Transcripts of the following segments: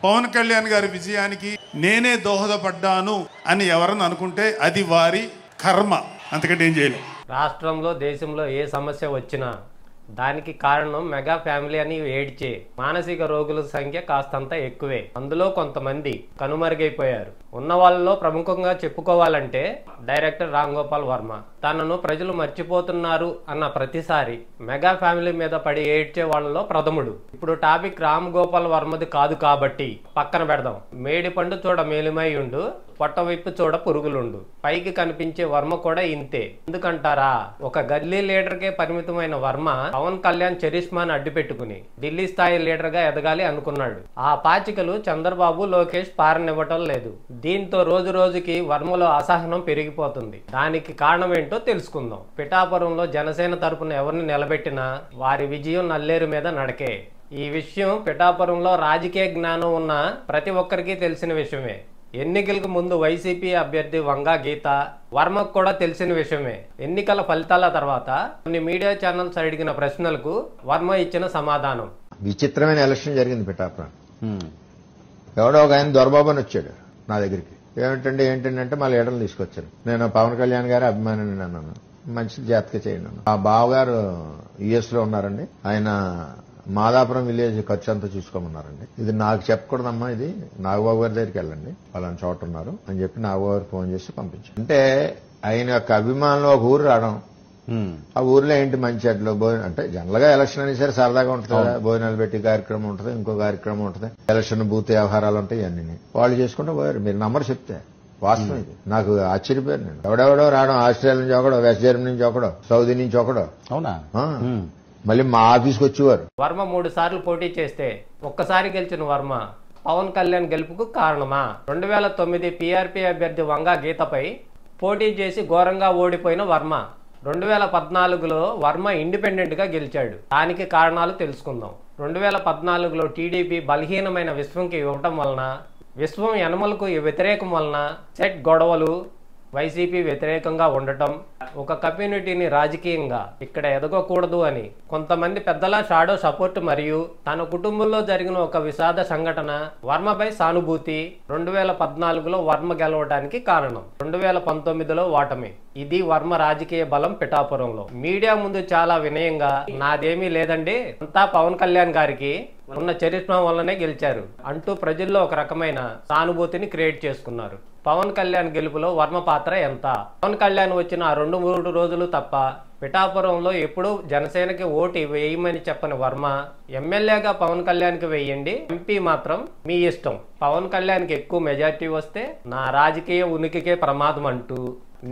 పవన్ కళ్యాణ్ గారి విజయానికి నేనే దోహదపడ్డాను అని ఎవరన్నా అనుకుంటే అది వారి కర్మ, అంతకంటే ఏం చేయలేదు. రాష్ట్రంలో దేశంలో ఏ సమస్య వచ్చినా దానికి కారణం మెగా ఫ్యామిలీ అని ఏడ్చే మానసిక రోగుల సంఖ్య కాస్తంత ఎక్కువే. అందులో కొంతమంది కనుమరుగైపోయారు. ఉన్న వాళ్ళలో ప్రముఖంగా చెప్పుకోవాలంటే డైరెక్టర్ రామ్ గోపాల్ వర్మ. తనను ప్రజలు మర్చిపోతున్నారు అన్న ప్రతిసారి మెగా ఫ్యామిలీ మీద పడి ఏడ్చే వాళ్ళలో ప్రథముడు. ఇప్పుడు టాపిక్ రామ్ గోపాల్ వర్మది కాదు కాబట్టి పక్కన పెడదాం. మేడి పండు చూడ మేలిమై ఉండు, పొట్ట వైపు చూడ పురుగులుండు. పైకి కనిపించే వర్మ కూడా ఇంతే. ఎందుకంటారా, ఒక గల్లీ లీడర్కే పరిమితమైన వర్మ పవన్ కళ్యాణ్ చరిష్మాను అడ్డు పెట్టుకుని ఢిల్లీ స్థాయి లీడర్ గా ఎదగాలి అనుకున్నాడు. ఆ పాచికలు చంద్రబాబు లోకేష్ పారనివ్వటం లేదు. దీంతో రోజు రోజుకి వర్మలో అసహనం పెరిగిపోతుంది. దానికి కారణం ఏంటో తెలుసుకుందాం. పిఠాపురంలో జనసేన తరపున ఎవరిని నిలబెట్టినా వారి విజయం నల్లేరు మీద నడకే. ఈ విషయం పిఠాపురంలో రాజకీయ జ్ఞానం ఉన్న ప్రతి ఒక్కరికి తెలిసిన విషయమే. ఎన్నికలకు ముందు వైసీపీ అభ్యర్థి వంగా గీత వర్మకు కూడా తెలిసిన విషయమే. ఎన్నికల ఫలితాల తర్వాత కొన్ని మీడియా ఛానల్స్ అడిగిన ప్రశ్నలకు వర్మ ఇచ్చిన సమాధానం. విచిత్రమైన ఎలక్షన్ జరిగింది పిఠాపురం. ఎవడో ఒక ఆయన దొరబాబు అని వచ్చాడు నా దగ్గరికి. ఏంటంటే మా లీడర్లు తీసుకొచ్చాను. నేను పవన్ కళ్యాణ్ గారి అభిమానిని అన్నాను. మంచి జాతక చేయండి అన్నాను. ఆ బావగారు యుఎస్ లో ఉన్నారండి, ఆయన మాదాపురం విలేజ్ ఖర్చు అంతా చూసుకోమన్నారండి. ఇది నాకు చెప్పకూడదమ్మా, ఇది నాగబాబు గారి దగ్గరికి వెళ్ళండి, వాళ్ళని చోట ఉన్నారు అని చెప్పి నాగబాబు గారికి ఫోన్ చేసి పంపించాను. అంటే ఆయన యొక్క అభిమానులు ఒక ఊరు రావడం, ఆ ఊర్లో ఏంటి మంచి అట్లు భోజనం అంటే జనరల్ గా ఎలక్షన్ అని సరే సరదాగా ఉంటుంది కదా, భోజనాలు పెట్టి కార్యక్రమం ఉంటుంది, ఇంకో కార్యక్రమం ఉంటుంది, ఎలక్షన్ బూత్ వ్యవహారాలు ఉంటాయి, అన్ని వాళ్ళు చేసుకుంటూ పోయారు. మీరు నంబర్ చెప్తే వాస్తవం ఇది. నాకు ఆశ్చర్యపోయారు. నేను ఎవడెవడో రావడం, ఆస్ట్రేలియా నుంచి ఒకడో, వెస్ట్ జర్మనీ నుంచి ఒకడో, సౌదీ నుంచి ఒకడో, అవునా మళ్ళీ మా ఆఫీస్కి వచ్చేవారు. వర్మ 3 సార్లు పోటీ చేస్తే ఒక్కసారి గెలిచిన వర్మ పవన్ కళ్యాణ్ గెలుపుకు కారణమా? 2009 పీఆర్పీ అభ్యర్థి వంగా గీతపై పోటీ చేసి ఘోరంగా ఓడిపోయిన వర్మ 2014లో వర్మ ఇండిపెండెంట్ గా గెలిచాడు. దానికి కారణాలు తెలుసుకుందాం. 2014లో టీడీపీ బలహీనమైన విశ్వంకి ఇవ్వటం వలన, విశ్వం యనమలకు వ్యతిరేకం వలన సెట్ గొడవలు, వైసీపీ వ్యతిరేకంగా ఉండటం, ఒక కమ్యూనిటీని రాజకీయంగా ఇక్కడ ఎదగకూడదు అని కొంతమంది పెద్దల షాడో సపోర్ట్ మరియు తన కుటుంబంలో జరిగిన ఒక విషాద సంఘటన వర్మపై సానుభూతి 2014లో వర్మ గెలవడానికి కారణం. 2019లో ఓటమి. ఇది వర్మ రాజకీయ బలం పిఠాపురంలో. మీడియా ముందు చాలా వినయంగా నాదేమీ లేదండి, అంతా పవన్ కళ్యాణ్ గారికి ఉన్న చరిష్మా వల్లనే గెలిచారు అంటూ ప్రజల్లో ఒక రకమైన సానుభూతిని క్రియేట్ చేసుకున్నారు. పవన్ కళ్యాణ్ గెలుపులో వర్మ పాత్ర ఎంత? పవన్ కళ్యాణ్ వచ్చిన 2-3 రోజులు తప్ప పిఠాపురంలో ఎప్పుడూ జనసేనకి ఓటు వేయమని చెప్పని వర్మ ఎమ్మెల్యేగా పవన్ కళ్యాణ్కి వేయండి, ఎంపీ మాత్రం మీ ఇష్టం, పవన్ కళ్యాణ్కి ఎక్కువ మెజార్టీ వస్తే నా రాజకీయ ఉనికికే ప్రమాదం అంటూ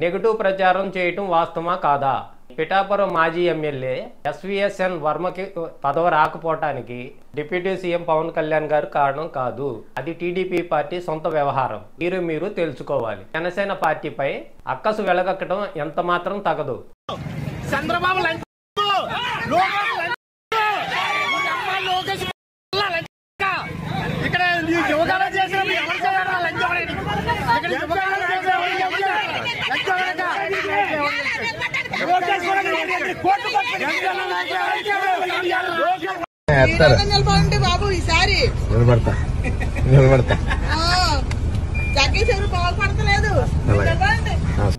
నెగటివ్ ప్రచారం చేయటం వాస్తవమా కాదా? పిఠాపురం మాజీ ఎమ్మెల్యే ఎస్వీఎస్ఎన్ వర్మకి పదవి రాకపోవటానికి డిప్యూటీ సీఎం పవన్ కళ్యాణ్ గారు కారణం కాదు. అది టీడీపీ పార్టీ సొంత వ్యవహారం. మీరు తెలుసుకోవాలి. జనసేన పార్టీపై అక్కసు వెలగక్కడం ఎంత మాత్రం తగదు. బాబు ఈసారి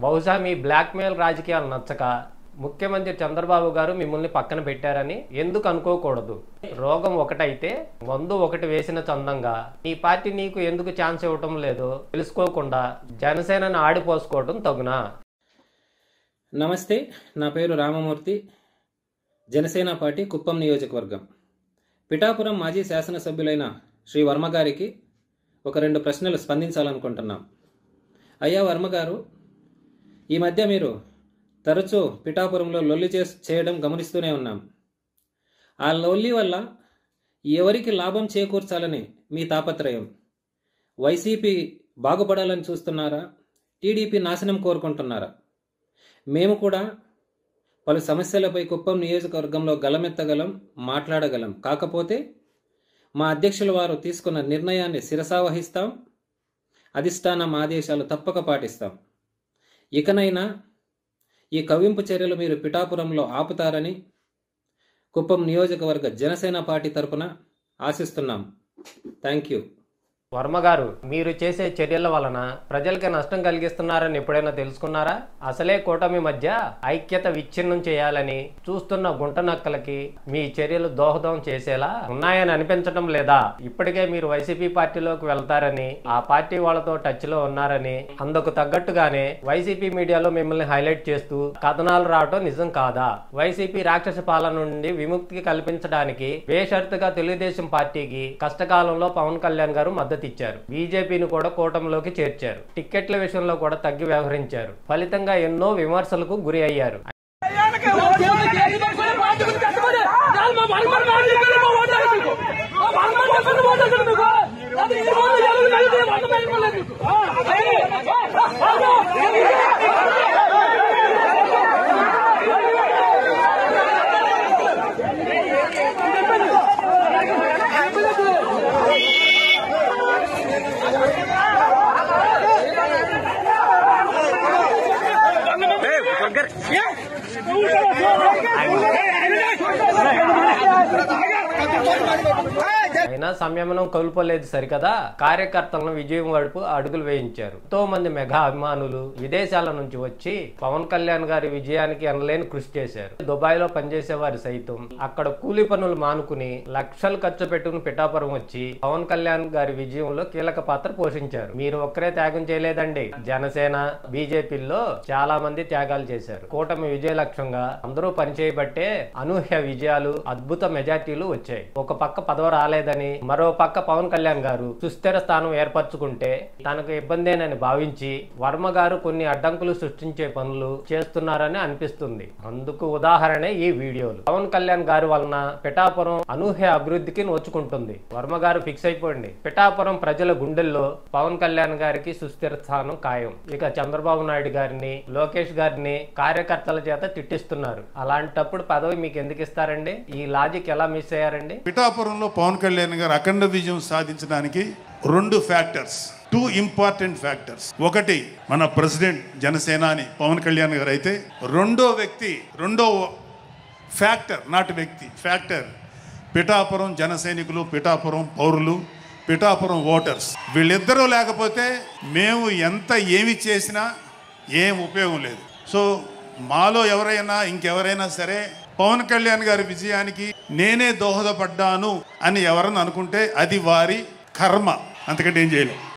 బహుశా మీ బ్లాక్ మెయిల్ రాజకీయాలు నచ్చక ముఖ్యమంత్రి చంద్రబాబు గారు మిమ్మల్ని పక్కన పెట్టారని ఎందుకు అనుకోకూడదు. రోగం ఒకటైతే మందు ఒకటి వేసిన చందంగా ఈ పార్టీ నీకు ఎందుకు ఛాన్స్ ఇవ్వటం లేదో తెలుసుకోకుండా జనసేనను ఆడిపోసుకోవడం తగునా? నమస్తే, నా పేరు రామమూర్తి, జనసేన పార్టీ కుప్పం నియోజకవర్గం. పిఠాపురం మాజీ శాసనసభ్యులైన శ్రీ వర్మ గారికి ఒక 2 ప్రశ్నలు స్పందించాలనుకుంటున్నాం. అయ్యా వర్మ గారు, ఈ మధ్య మీరు తరచూ పిఠాపురంలో లొల్లి చేయడం గమనిస్తూనే ఉన్నాం. ఆ లొల్లి వల్ల ఎవరికి లాభం చేకూర్చాలని మీ తాపత్రయం? వైసీపీ బాగుపడాలని చూస్తున్నారా? టీడీపీ నాశనం కోరుకుంటున్నారా? మేము కూడా పలు సమస్యలపై కుప్పం నియోజకవర్గంలో గలమెత్తగలం, మాట్లాడగలం. కాకపోతే మా అధ్యక్షుల వారు తీసుకున్న నిర్ణయాన్ని శిరసావహిస్తాం, అధిష్టానం ఆదేశాలు తప్పక పాటిస్తాం. ఇకనైనా ఈ కవ్వింపు చర్యలు మీరు పిఠాపురంలో ఆపుతారని కుప్పం నియోజకవర్గ జనసేన పార్టీ తరపున ఆశిస్తున్నాం. Thank you. వర్మ గారు, మీరు చేసే చర్యల వలన ప్రజలకి నష్టం కలిగిస్తున్నారని ఎప్పుడైనా తెలుసుకున్నారా? అసలే కూటమి మధ్య ఐక్యత విచ్ఛిన్నం చేయాలని చూస్తున్న గుంట నక్కలకి మీ చర్యలు దోహదం చేసేలా ఉన్నాయని అనిపించడం లేదా? ఇప్పటికే మీరు వైసీపీ పార్టీలోకి వెళ్తారని, ఆ పార్టీ వాళ్ళతో టచ్ లో ఉన్నారని, అందుకు తగ్గట్టుగానే వైసీపీ మీడియాలో మిమ్మల్ని హైలైట్ చేస్తూ కథనాలు రావటం నిజం కాదా? వైసీపీ రాక్షస పాలన నుండి విముక్తి కల్పించడానికి బేషరతుగా తెలుగుదేశం పార్టీకి కష్టకాలంలో పవన్ కళ్యాణ్ గారు మద్దతు ఇచ్చారు. బీజేపీని కూడా కూటమిలోకి చేర్చారు. టిక్కెట్ల విషయంలో కూడా తగ్గి వ్యవహరించారు. ఫలితంగా ఎన్నో విమర్శలకు గురి అయ్యారు. అయినా సంయమనం కోల్పోలేదు సరికదా, కార్యకర్తలను విజయం వైపు అడుగులు వేయించారు. ఎంతో మంది మెగా అభిమానులు విదేశాల నుంచి వచ్చి పవన్ కళ్యాణ్ గారి విజయానికి ఎనలేని కృషి చేశారు. దుబాయ్ లో పనిచేసే వారు సైతం అక్కడ కూలీ పనులు మానుకుని లక్షలు ఖర్చు పెట్టుకుని పిఠాపురం వచ్చి పవన్ కళ్యాణ్ గారి విజయంలో కీలక పాత్ర పోషించారు. మీరు ఒక్కరే త్యాగం చేయలేదండి. జనసేన, బీజేపీలో చాలా మంది త్యాగాలు చేశారు. కూటమి విజయ లక్ష్యంగా అందరూ పనిచేయబట్టే అనూహ్య విజయాలు, అద్భుత మెజార్టీలు వచ్చాయి. ఒక పక్క పదవి రాలేదని, మరో పక్క పవన్ కళ్యాణ్ గారు సుస్థిర స్థానం ఏర్పరచుకుంటే తనకు ఇబ్బందేనని భావించి వర్మ గారు కొన్ని అడ్డంకులు సృష్టించే పనులు చేస్తున్నారని అనిపిస్తుంది. అందుకు ఉదాహరణ ఈ వీడియోలు. పవన్ కళ్యాణ్ గారి వలన పిఠాపురం అనూహ్య అభివృద్ధికి నోచుకుంటుంది. వర్మ గారు ఫిక్స్ అయిపోయింది. పిఠాపురం ప్రజల గుండెల్లో పవన్ కళ్యాణ్ గారికి సుస్థిర స్థానం ఖాయం. ఇక చంద్రబాబు నాయుడు గారిని, లోకేష్ గారిని కార్యకర్తల చేత తిట్టిస్తున్నారు. అలాంటప్పుడు పదవి మీకు ఎందుకు ఇస్తారండి? ఈ లాజిక్ ఎలా మిస్ అయ్యారండి? పిఠాపురంలో పవన్ కళ్యాణ్ గారు అఖండ విజయం సాధించడానికి రెండు ఫ్యాక్టర్స్, 2 ఇంపార్టెంట్ ఫ్యాక్టర్స్. ఒకటి మన ప్రెసిడెంట్ జనసేనాని పవన్ కళ్యాణ్ గారు అయితే, రెండో ఫ్యాక్టర్, నాటి వ్యక్తి ఫ్యాక్టర్ పిఠాపురం జన సైనికులు, పిఠాపురం పౌరులు, పిఠాపురం ఓటర్స్. వీళ్ళిద్దరూ లేకపోతే మేము ఏమి చేసినా ఏం ఉపయోగం లేదు. సో మాలో ఎవరైనా ఇంకెవరైనా సరే పవన్ కళ్యాణ్ గారి విజయానికి నేనే దోహదపడ్డాను అని ఎవరన్నా అనుకుంటే అది వారి కర్మ, అంతకంటే ఏం చేయలేం.